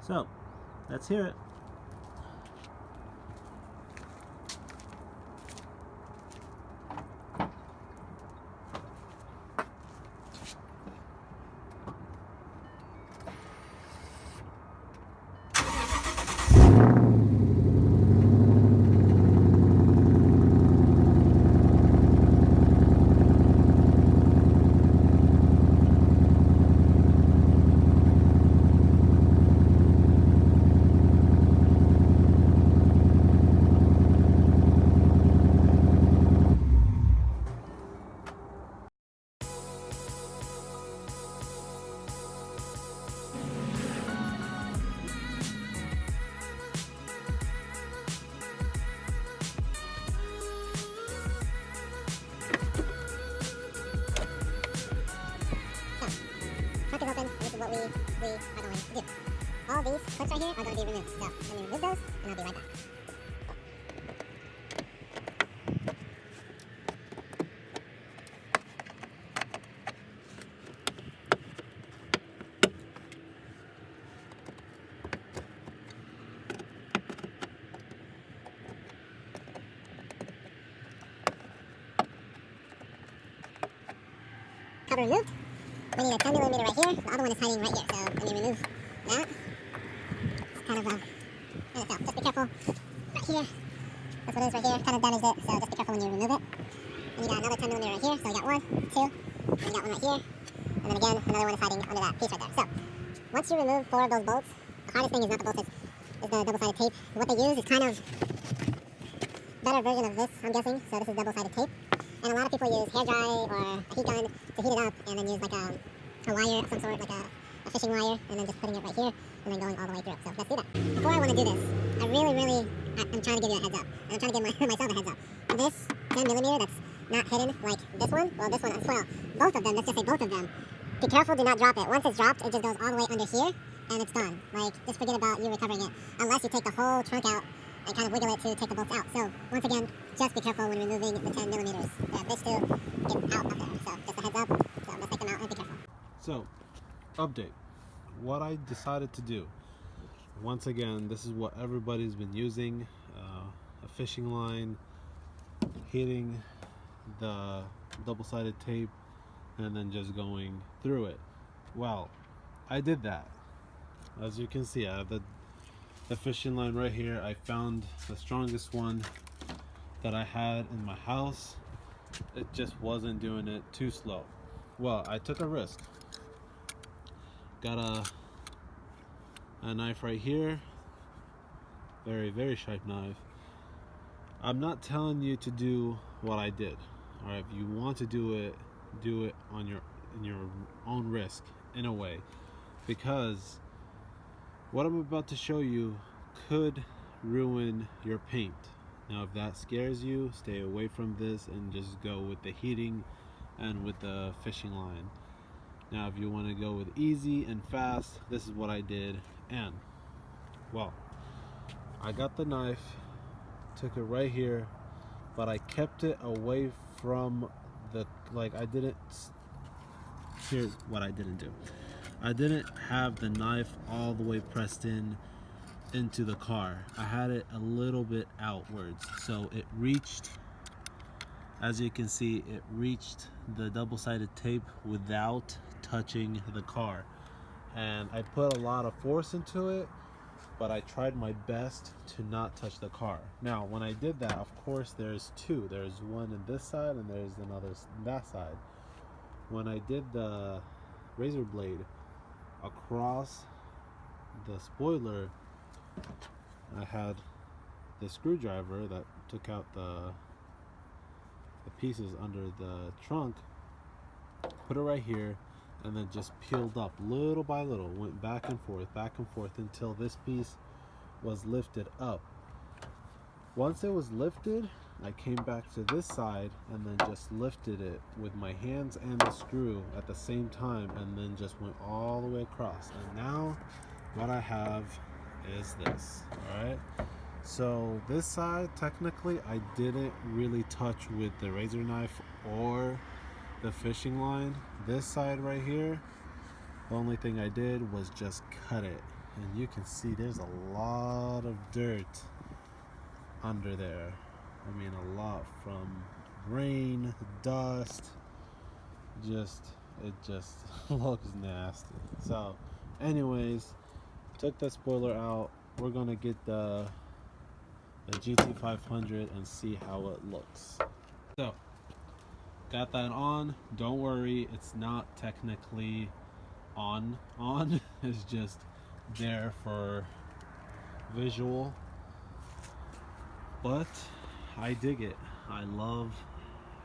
So, let's hear it. Trunk is open. This is what we are going to do. All these clips right here are going to be removed. So let me remove those, and I'll be right back. Cover removed. We need a 10mm right here. The other one is hiding right here. So when you remove that, it's kind of so just be careful right here. That's what it is right here. Kind of damaged it. So just be careful when you remove it. And you got another 10mm right here. So you got one, two, and you got one right here. And then again, another one is hiding under that piece right there. So once you remove 4 of those bolts, the hardest thing is not the bolts, is the double-sided tape. What they use is kind of better version of this, I'm guessing. So this is double-sided tape. And a lot of people use hair dry or a heat gun to heat it up, and then use like a wire of some sort, like a fishing wire, and then just putting it right here, and then going all the way through. So let's do that. Before I want to do this, I'm trying to give you a heads up. And I'm trying to give myself a heads up. This 10mm that's not hidden like this one, well this one as well, both of them, let's just say both of them, be careful, do not drop it. Once it's dropped, it just goes all the way under here, and it's done. Like, just forget about you recovering it, unless you take the whole trunk out and kind of wiggle it to take the bolts out. So once again, just be careful when removing the 10mm. This to get out of there. So just a heads up. So let's take them out and be careful. So, update. What I decided to do. Once again, this is what everybody's been using. A fishing line, hitting the double-sided tape, and then just going through it. Well, I did that. As you can see, I have the fishing line right here. I found the strongest one that I had in my house. It just wasn't doing it, too slow. Well, I took a risk. Got a knife right here. Very, very sharp knife. I'm not telling you to do what I did. Alright, if you want to do it on in your own risk, in a way. Because what I'm about to show you could ruin your paint. Now if that scares you, stay away from this and just go with the heating and with the fishing line. Now if you want to go with easy and fast, this is what I did. And well, I got the knife, took it right here, but I kept it away from the, like, I didn't, here's what I didn't do. I didn't have the knife all the way pressed into the car. I had it a little bit outwards, so it reached, as you can see, it reached the double-sided tape without touching the car. And I put a lot of force into it, but I tried my best to not touch the car. Now when I did that, of course there's two. There's one on this side and there's another on that side. When I did the razor blade across the spoiler, I had the screwdriver that took out the pieces under the trunk, put it right here, and then just peeled up little by little, went back and forth until this piece was lifted up. Once it was lifted, I came back to this side and then just lifted it with my hands and the screw at the same time, and then just went all the way across. And now what I have is this. Alright, so this side, technically I didn't really touch with the razor knife or the fishing line. This side right here, the only thing I did was just cut it, and you can see there's a lot of dirt under there. I mean, a lot from rain, dust. It just looks nasty. So anyways, took the spoiler out. We're gonna get the GT500 and see how it looks. So got that on. Don't worry, it's not technically on. It's just there for visual, but I dig it. I love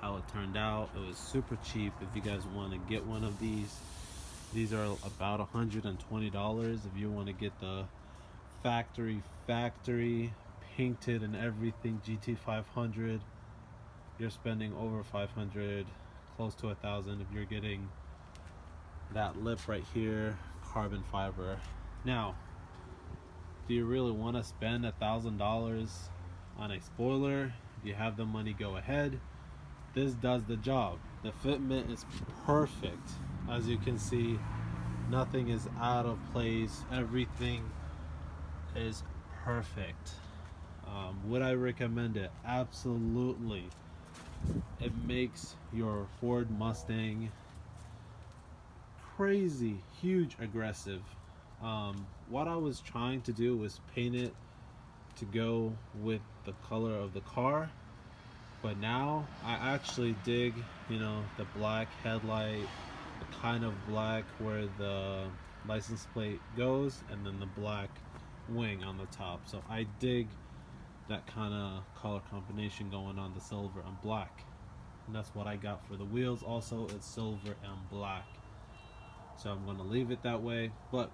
how it turned out. It was super cheap. If you guys want to get one of these are about $120 if you want to get the factory painted and everything GT500. You're spending over 500, close to 1,000 if you're getting that lip right here, carbon fiber. Now, do you really want to spend $1,000 on a spoiler? If you have the money, go ahead. This does the job. The fitment is perfect. As you can see, nothing is out of place. Everything is perfect. Would I recommend it? Absolutely. It makes your Ford Mustang crazy, huge, aggressive. What I was trying to do was paint it to go with the color of the car, but now I actually dig, the black headlight, the kind of black where the license plate goes, and then the black wing on the top. So I dig that kind of color combination going on, the silver and black, and that's what I got for the wheels. Also, it's silver and black, so I'm going to leave it that way. But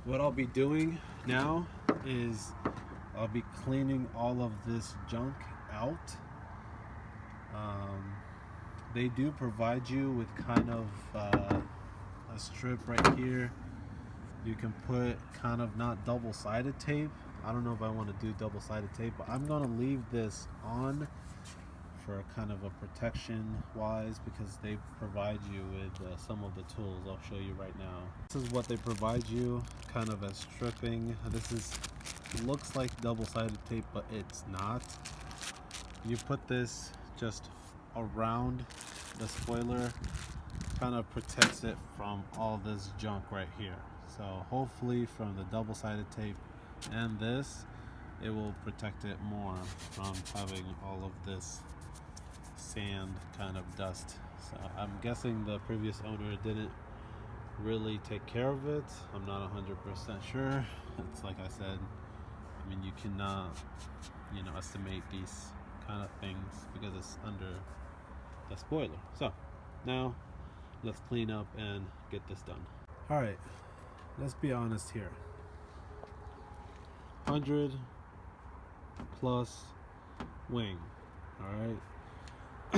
what I'll be doing now is I'll be cleaning all of this junk out. They do provide you with kind of a strip right here. You can put kind of, not double-sided tape. I don't know if I want to do double-sided tape, but I'm going to leave this on for kind of a protection wise, because they provide you with some of the tools. I'll show you right now. This is what they provide you, kind of as stripping. Looks like double-sided tape, but it's not. You put this just around the spoiler, kind of protects it from all this junk right here. So hopefully from the double-sided tape and this, it will protect it more from having all of this sand kind of dust. So I'm guessing the previous owner didn't really take care of it. I'm not 100% sure. It's like I said, I mean, you cannot estimate these kind of things because it's under the spoiler. So now let's clean up and get this done. All right, let's be honest here. 100 plus wing. All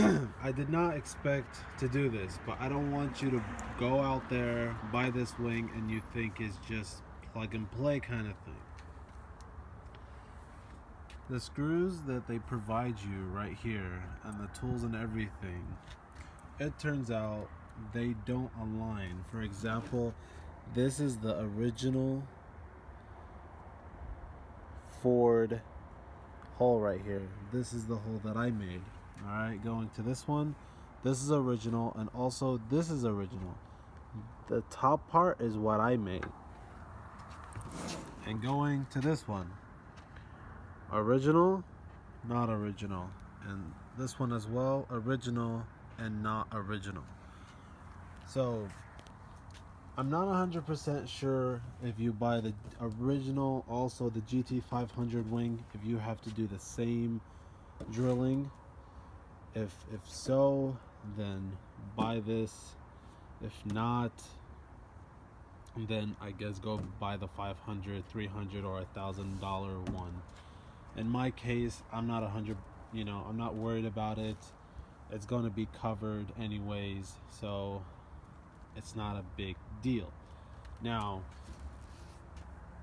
right, I did not expect to do this, but I don't want you to go out there, buy this wing, and you think it's just plug and play kind of thing. The screws that they provide you right here and the tools and everything, it turns out they don't align. For example, this is the original Ford hole right here. This is the hole that I made. Alright, going to this one, this is original, and also this is original. The top part is what I made. And going to this one, original, not original. And this one as well, original and not original. So I'm not 100% sure if you buy the original, also the GT500 wing, if you have to do the same drilling. If so, then buy this. If not, then I guess go buy the $500, $300, or $1,000 one. In my case, I'm not I'm not worried about it. It's going to be covered anyways, so it's not a big deal. Now,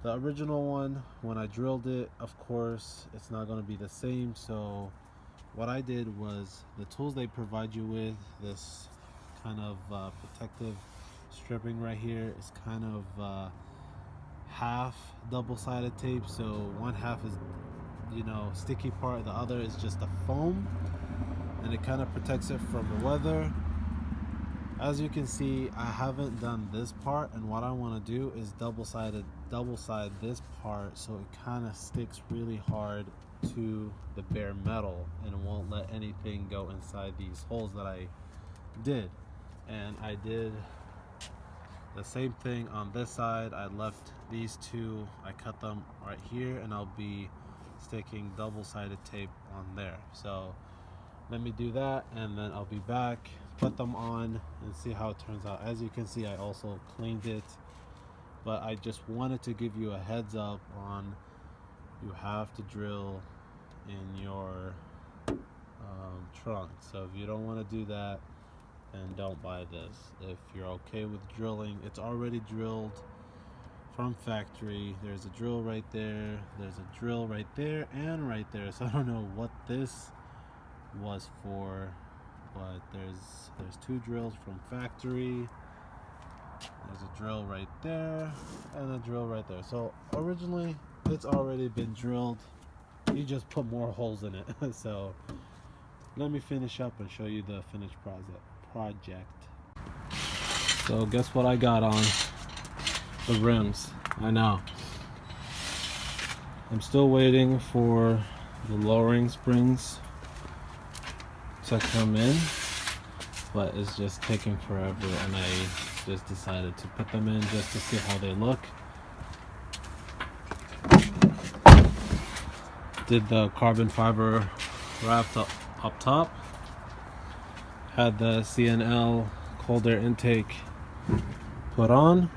the original one, when I drilled it, of course, it's not going to be the same. So what I did was, the tools they provide you with, this kind of protective stripping right here, is kind of half double-sided tape, so one half is, you know, sticky part, the other is just a foam, and it kind of protects it from the weather. As you can see, I haven't done this part, and what I want to do is double side this part so it kind of sticks really hard to the bare metal and won't let anything go inside these holes that I did. And I did the same thing on this side. I left these two, I cut them right here, and I'll be sticking double-sided tape on there. So let me do that, and then I'll be back, put them on, and see how it turns out. As you can see, I also cleaned it, but I just wanted to give you a heads up on, you have to drill in your trunk. So if you don't want to do that, then don't buy this. If you're okay with drilling, it's already drilled from factory. There's a drill right there, there's a drill right there, and right there. So I don't know what this was for, but there's two drills from factory. There's a drill right there and a drill right there. So originally it's already been drilled, you just put more holes in it. So let me finish up and show you the finished project. So guess what I got on the rims? I know I'm still waiting for the lowering springs to come in, but it's just taking forever, and I just decided to put them in just to see how they look. Did the carbon fiber wrapped up top, had the CNL cold air intake put on,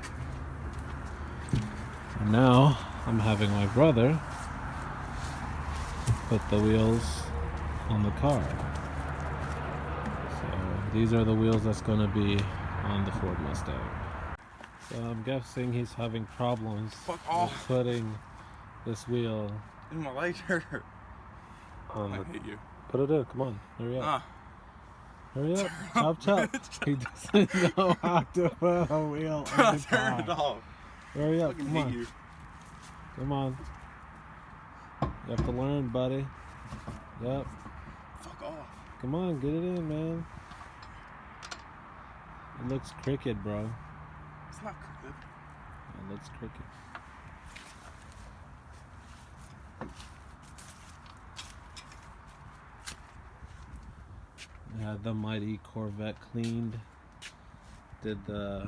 and now I'm having my brother put the wheels on the car. These are the wheels that's going to be on the Ford Mustang. So I'm guessing he's having problems with putting this wheel in my legs hurt. On I hate you. Put it in, come on, hurry up. Hurry up, chop chop. He doesn't know how to put a wheel on the car. Turn it off. Hurry up, come on. You. Come on. You have to learn, buddy. Yep. Fuck off. Come on, get it in, man. It looks crooked, bro. It's not crooked. It looks crooked. I had the Mighty Corvette cleaned. Did the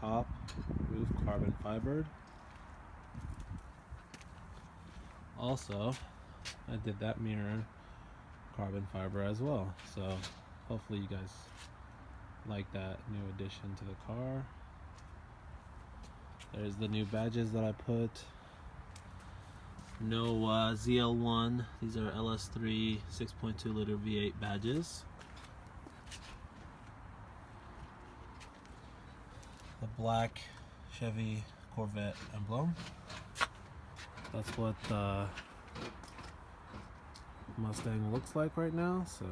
top roof carbon fibered. Also, I did that mirror carbon fiber as well. So hopefully you guys like that new addition to the car. There's the new badges that I put. No ZL1, these are LS3 6.2 liter V8 badges. The black Chevy Corvette emblem. That's what the Mustang looks like right now. So